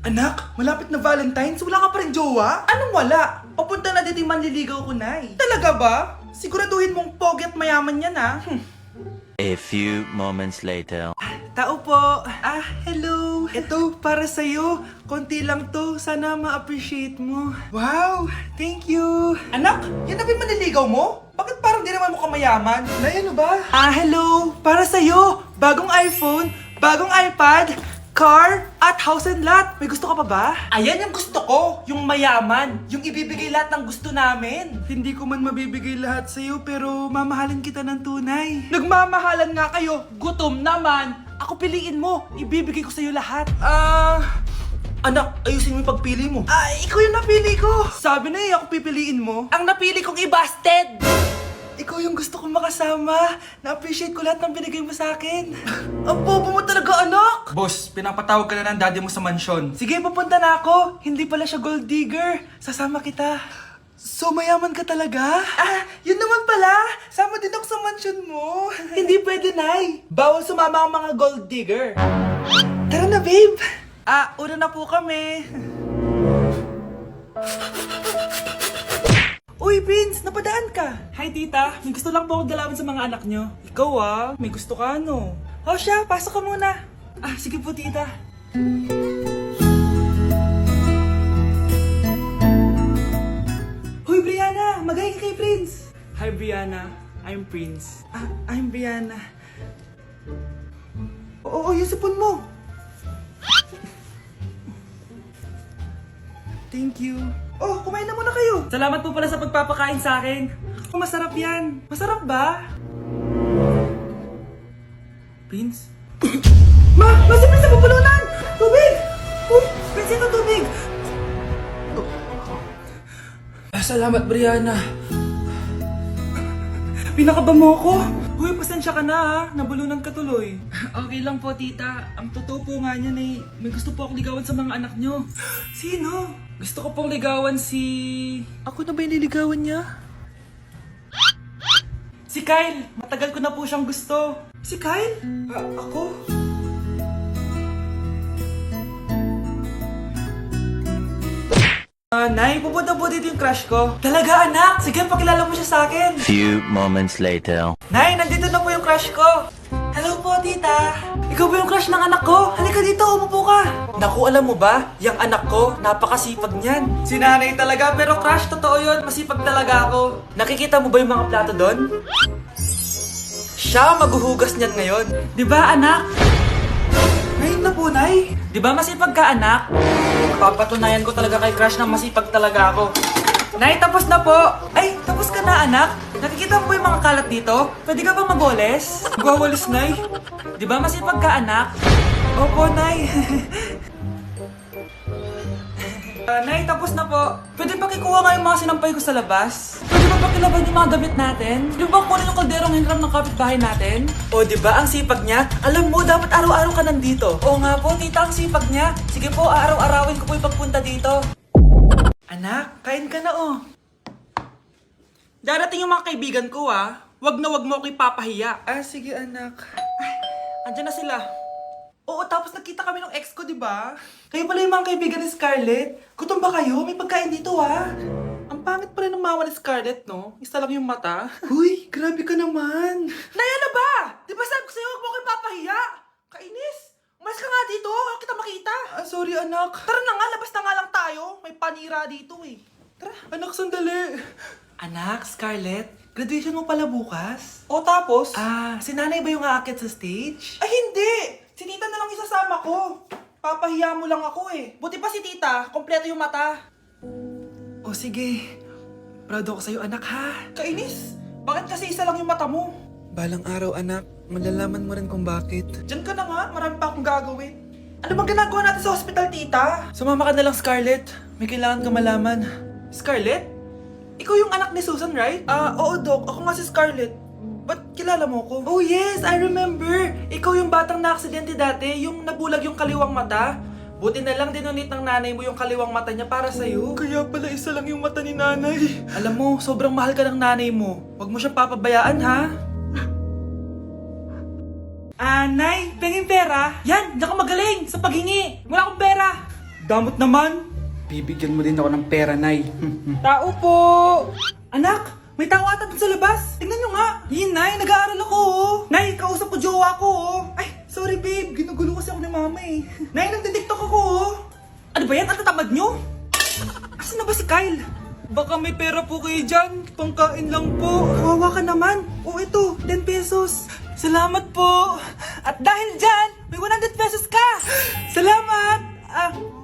Anak, malapit na Valentine's, wala ka pa rin jowa? Anong wala? Papunta na dito yung manliligaw ko, Nay. Talaga ba? Siguraduhin mong pogi at mayaman yan, ha? A few moments later. Tao po. Hello. Ito, para sa'yo. Konti lang to. Sana ma-appreciate mo. Wow, thank you. Anak, yan na ba yung manliligaw mo? Bakit parang di naman mukhang mayaman? Nay, ano ba? Hello. Para sa'yo. Bagong iPhone, bagong iPad, car, at house and lot. May gusto ka pa ba? Ayan yung gusto ko. Yung mayaman. Yung ibibigay lahat ng gusto namin. Hindi ko man mabibigay lahat sa'yo, pero mamahalin kita ng tunay. Nagmamahalan nga kayo. Gutom naman. Ako piliin mo. Ibibigay ko sa'yo lahat. Anak, ayusin mo yung pagpili mo. Ikaw yung napili ko. Sabi na ako pipiliin mo. Ang napili kong i-busted. Ikaw yung gusto kong makasama. Na-appreciate ko lahat ng binigay mo sa akin. Ang bobo mo talaga, anak! Boss, pinapatawag ka na ng daddy mo sa mansyon. Sige, papunta na ako. Hindi pala siya gold digger. Sasama kita. So, mayaman ka talaga? Yun naman pala. Sama din ako sa mansyon mo. Hindi pwede, Nay. Bawal sumama ang mga gold digger. Tara na, babe. Una na po kami. Uy, Prince! Napadaan ka! Hi, tita! May gusto lang po ako dalawin sa mga anak nyo. Ikaw may gusto ka ano? Siya, pasok ka muna. Sige po, tita. Hoy, Brianna! Magay ka kay Prince! Hi, Brianna. I'm Prince. I'm Brianna. Oo, yung sipon mo. Thank you. Kumain na muna kayo. Salamat po pala sa pagpapakain sa akin. Masarap yan. Masarap ba? Prince? Si Prince na pupulunan! Tubig! Prince, ito tubig! Salamat, Brianna. Pinakaba mo ako. Uy, pasensya ka na ha. Nabulunan ka tuloy. Okay lang po, tita. Ang totoo po nga niyan ay may gusto po ako ligawan sa mga anak nyo. Sino? Gusto ko pong ligawan si... Ako na ba yung niligawan niya? Si Kyle! Matagal ko na po siyang gusto. Si Kyle? Ako? Nay, pupunta po dito yung crush ko. Talaga, anak? Sige, pakilala mo siya sa akin. Few moments later. Nay, nandito na po yung crush ko. Hello po, tita. Ikaw ba yung crush ng anak ko? Halika dito, umupo ka. Naku, alam mo ba? Yung anak ko, napakasipag niyan. Si nanay talaga, pero crush, totoo yun. Masipag talaga ako. Nakikita mo ba yung mga plato doon? Siya maghuhugas niyan ngayon. Di ba, anak? Ngayon na po, Nay. Di ba masipag ka, anak? Papatunayan ko talaga kay crush na masipag talaga ako. Nay, tapos na po. Ay, tapos ka na, anak. Nakikita mo ba yung mga kalat dito? Pwede ka bang magwalis? Magwawalis, Nay. Di ba masipag ka, anak? Opo, Nay. Nay, tapos na po. Pwede ba kikuha nga yung mga sinampay ko sa labas? Pwede ba pakilaban yung mga damit natin? Di ba kunin yung kalderong hinram ng kapitbahay natin? O, di ba ang sipag niya? Alam mo, dapat araw-araw ka nandito. Oo nga po, tita, ang sipag niya. Sige po, araw-arawin ko po yung pagpunta dito. Anak, kain ka na Darating yung mga kaibigan ko Wag na wag mo ako ipapahiya. Sige anak. Andyan na sila. Oo, tapos nagkita kami ng ex ko, di ba? Kayo pala yung mga kaibigan ni Scarlett. Gutom ba kayo? May pagkain dito Ang pangit pala ng mama ni Scarlett, no? Isa lang yung mata. Huy, grabe ka naman. Nay, ano ba? Di ba sabi ko sa'yo, wag mo ako ipapahiya? Kainis. Umalis ka nga dito, ako kita makita. Sorry anak. Tara na nga, labas na nga lang tayo. May panira dito Tara. Anak, sandali. Anak, Scarlett, graduation mo pala bukas? O tapos? Si nanay ba yung aakit sa stage? Ay, hindi! Si tita na lang isasama ko. Papahiya mo lang ako Buti pa si tita, kompleto yung mata. O sige, proud ako sa'yo anak ha. Kainis, bakit kasi isa lang yung mata mo? Balang araw anak, malalaman mo rin kung bakit. Diyan ka na nga, marami pa akong gagawin. Ano bang ginagawa natin sa hospital, tita? Sumama ka na lang, Scarlett. May kailangan ka malaman. Scarlett? Ikaw yung anak ni Susan, right? Oo, Doc. Ako nga si Scarlett. Ba't kilala mo ko? Oh yes, I remember! Ikaw yung batang na-aksidente dati, yung nabulag yung kaliwang mata. Buti na lang dinonate ng nanay mo yung kaliwang mata niya para sa'yo. Kaya pala isa lang yung mata ni nanay. Alam mo, sobrang mahal ka ng nanay mo. Huwag mo siyang papabayaan, ha? Nay, pengin pera? Yan, diyan ka magaling sa paghingi. Wala akong pera. Damot naman. Bibigyan mo din ako ng pera, Nay. Tao po! Anak, may tao ata dun sa labas. Tingnan nyo nga. Yun, Nay, nag-aaral ako, oh. Nay, kausap ko jowa ko, oh. Ay, sorry, babe. Ginugulo kasi ako ni mama, eh. Nay, nagtitiktok ako, oh. Ano ba yan? Ang tatamad nyo? Asan na ba si Kyle? Baka may pera po kayo dyan. Pangkain lang po. Kawawa ka naman. O ito, 10 pesos. Salamat po. At dahil dyan, may 100 pesos ka. Salamat.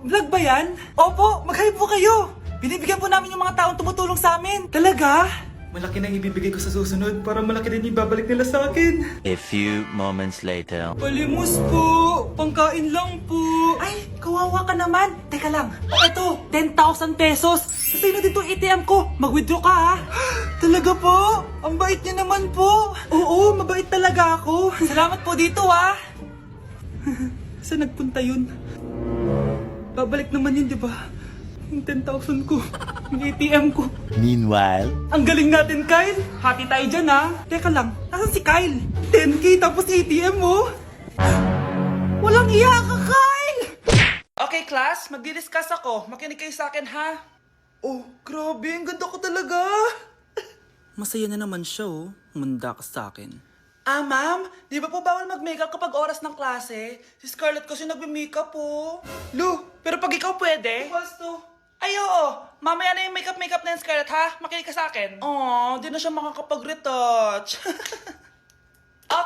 Vlog ba yan? Opo, mag-hype po kayo. Binibigyan po namin yung mga taong tumutulong sa amin. Talaga? Malaki na ibibigay ko sa susunod para malaki din ibabalik nila sa akin. A few moments later. Palimos po. Pangkain lang po. Ay, kawawa ka naman. Teka lang. Ito, 10,000 pesos. Kasi na dito ATM ko. Mag-withdraw ka ha. Talaga po? Ang bait niya naman po. Oo, mabait talaga ako. Salamat po dito ha. Saan nagpunta yun? Babalik naman yun, di ba? Yung 10,000 ko. Yung ATM ko. Meanwhile. Ang galing natin, Kyle. Happy tayo dyan, ha? Teka lang, nasan si Kyle? 10K tapos ATM mo? Walang iya ka, Kyle! Okay, class. Magdi-discuss ako. Makinig kayo sa akin, ha? Oh, grabe. Ang ganda ko talaga. Masaya na naman siya, oh. Munda ka sa akin. Ma'am, di ba po bawal mag-makeup kapag oras ng klase? Si Scarlett kasi nagbe-makeup po. Lu, pero pag ikaw pwede? Basto. Ay, oo. Mamaya na yung makeup na yung Scarlett, ha? Makinig ka sa akin. Di na siya makakapag-retouch.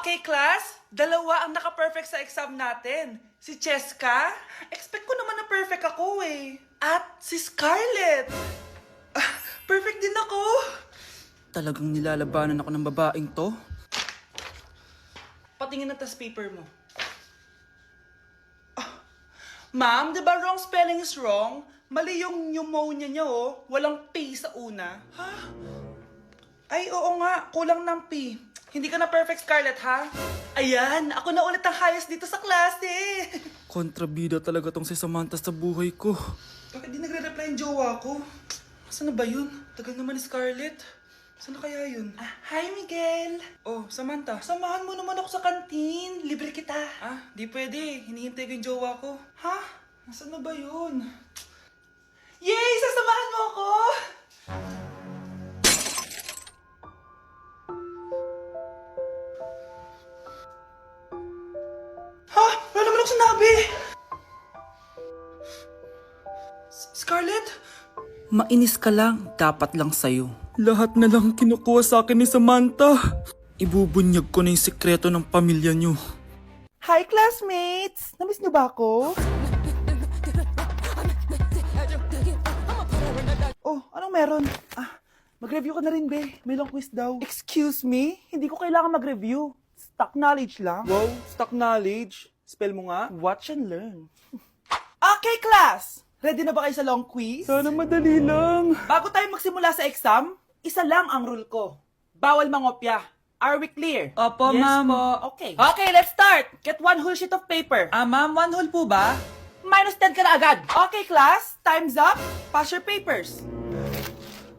Okay, class. Dalawa ang naka-perfect sa exam natin. Si Cheska. Expect ko naman na perfect ako, eh. At si Scarlett. Perfect din ako. Talagang nilalabanan ako ng babaeng to. Patingin na test paper mo. Ma'am, di ba wrong spelling is wrong? Mali yung pneumonia niya, oh. Walang P sa una. Ha? Ay, oo nga. Kulang ng P. Hindi ka na perfect, Scarlett, ha? Ayan, ako na ulit ang highest dito sa klase. Kontrabida talaga tong si Samantha sa buhay ko. Bakit di nagre-reply yung jowa ko? Saan na ba yun? Tagal naman ni Scarlett. Saan na kaya yun? Hi, Miguel! Oh, Samantha, samahan mo naman ako sa kantin. Libre kita. Di pwede. Hinihintay ko yung jowa ko. Ha? Nasaan na ba yun? Yay! Sasamahan mo ako! Ha? Wala naman ako sinabi! Scarlett? Mainis ka lang. Dapat lang sa'yo. Lahat na lang kinukuha sa akin ni Samantha. Ibubunyag ko na yung sekreto ng pamilya niyo. Hi, classmates! Namiss niyo ba ako? Oh, anong meron? Mag-review ka na rin, be. May long quiz daw. Excuse me? Hindi ko kailangan mag-review. Stock knowledge lang. Wow, stock knowledge. Spell mo nga. Watch and learn. Okay, class! Ready na ba kayo sa long quiz? Sana madali lang. Bago tayo magsimula sa exam, isa lang ang rule ko. Bawal mangopya. Are we clear? Opo, yes, ma'am. Okay. Okay, let's start. Get one whole sheet of paper. Ma'am, one whole po ba? Minus 10 ka na agad. Okay, class. Time's up. Pass your papers.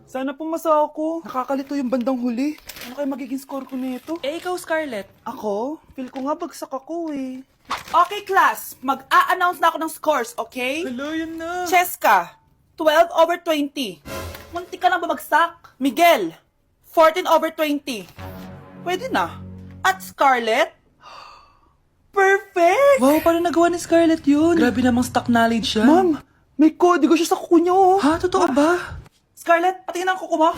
Sana pumasa ako. Nakakalito yung bandang huli. Ano kaya magiging score ko nito? Ikaw, Scarlett. Ako? Feel ko nga bagsak ako, eh. Okay, class. Mag-a-announce na ako ng scores, okay? Hello, yun na. Cheska, 12/20. Munti ka lang bumagsak. Miguel, 14/20. Pwede na. At Scarlett, perfect! Wow, paano nagawa ni Scarlett yun? Grabe namang stock knowledge siya. Ma'am, may kodigo siya sa kuko niya, oh. Ha? Totoo ba? Scarlett, patingin ang kuko mo.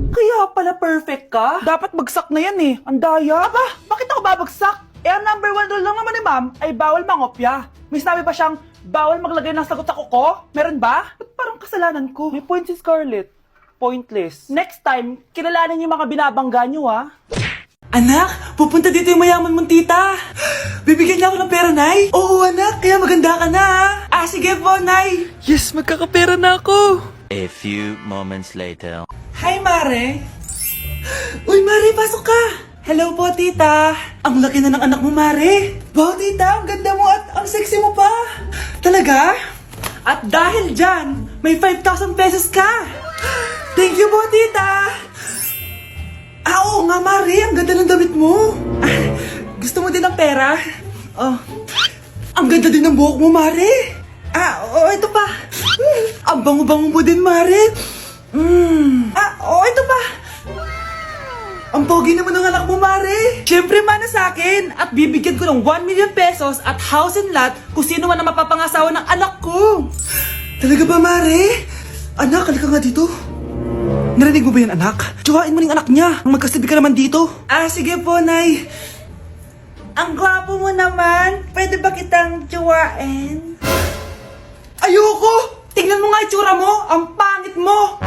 Kaya pala perfect ka? Dapat bagsak na yan, eh. Ang daya. Aba, bakit ako babagsak? Ang number 1 rule lang naman ni ma'am ay bawal mangopya. May sinabi ba siyang bawal maglagay ng sagot sa kuko? Meron ba? Ba't parang kasalanan ko? May point si Scarlett. Pointless. Next time, kilalanin yung mga binabangga niyo, ha? Anak, pupunta dito yung mayaman mong tita. Bibigyan niya ako ng pera, Nay? Oo, anak. Kaya maganda ka na, ha? Sige po, Nay. Yes, magkakapera na ako. A few moments later. Hi, Mare. Uy, Mare, pasok ka. Hello po, tita. Ang laki na ng anak mo, Mare. Wow, tita, ang ganda mo at ang sexy mo pa. Talaga? At dahil dyan, may 5,000 pesos ka. Thank you po, tita. Oo nga, Mare. Ang ganda ng damit mo. Gusto mo din ng pera? Oh. Ang ganda din ng buhok mo, Mare. Oo, ito pa. Ang bango-bango mo din, Mare. Oo, ito pa. Ang pogi naman ng anak mo, Mare. Siyempre, mana sa akin. At bibigyan ko ng 1 million pesos at house and lot kung sino man ang mapapangasawa ng anak ko. Talaga ba, Mare? Anak, halika nga dito. Narinig mo ba yan, anak? Tsuwain mo ning anak niya. Magkasabi ka naman dito. Sige po, Nay. Ang gwapo mo naman. Pwede ba kitang tsuwain? Ayoko! Tingnan mo nga itsura mo. Ang pangit mo.